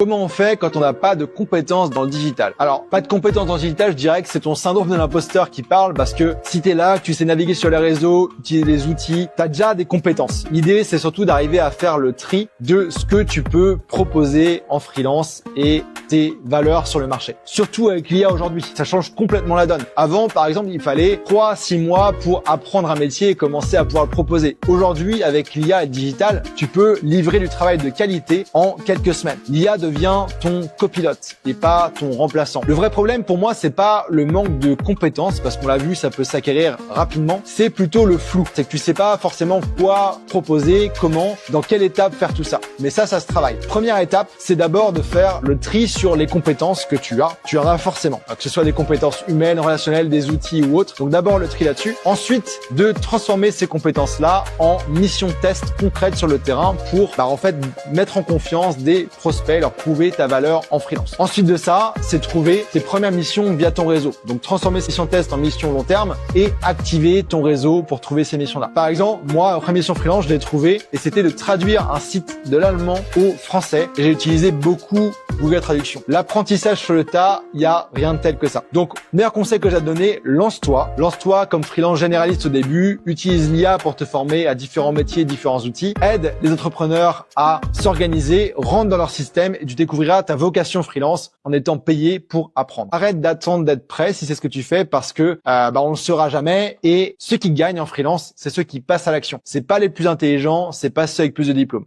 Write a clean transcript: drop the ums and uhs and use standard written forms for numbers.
Comment on fait quand on n'a pas de compétences dans le digital? Alors, pas de compétences dans le digital, je dirais que c'est ton syndrome de l'imposteur qui parle, parce que si t'es là, que tu sais naviguer sur les réseaux, utiliser des outils, t'as déjà des compétences. L'idée, c'est surtout d'arriver à faire le tri de ce que tu peux proposer en freelance et tes valeurs sur le marché. Surtout avec l'IA aujourd'hui, ça change complètement la donne. Avant, par exemple, il fallait 3-6 mois pour apprendre un métier et commencer à pouvoir le proposer. Aujourd'hui, avec l'IA et le digital, tu peux livrer du travail de qualité en quelques semaines. L'IA devient ton copilote et pas ton remplaçant. Le vrai problème pour moi, c'est pas le manque de compétences, parce qu'on l'a vu, ça peut s'acquérir rapidement. C'est plutôt le flou. C'est que tu sais pas forcément quoi proposer, comment, dans quelle étape faire tout ça. Mais ça se travaille. Première étape, c'est d'abord de faire le tri sur les compétences que tu as. Tu en as forcément. Que ce soit des compétences humaines, relationnelles, des outils ou autres. Donc d'abord le tri là-dessus. Ensuite, de transformer ces compétences-là en mission test concrète sur le terrain pour en fait mettre en confiance des prospects, leur prouver ta valeur en freelance. Ensuite de ça, c'est trouver tes premières missions via ton réseau. Donc transformer ces missions test en missions long terme et activer ton réseau pour trouver ces missions-là. Par exemple, moi, ma première mission freelance, je l'ai trouvée et c'était de traduire un site de l'allemand au français. Et j'ai utilisé beaucoup Google Traduction. L'apprentissage sur le tas, il y a rien de tel que ça. Donc, meilleur conseil que j'ai à te donner, lance-toi. Lance-toi comme freelance généraliste au début. Utilise l'IA pour te former à différents métiers, différents outils. Aide les entrepreneurs à s'organiser, rentre dans leur système et tu découvriras ta vocation freelance en étant payé pour apprendre. Arrête d'attendre d'être prêt si c'est ce que tu fais, parce que on le saura jamais, et ceux qui gagnent en freelance, c'est ceux qui passent à l'action. C'est pas les plus intelligents, c'est pas ceux avec plus de diplômes.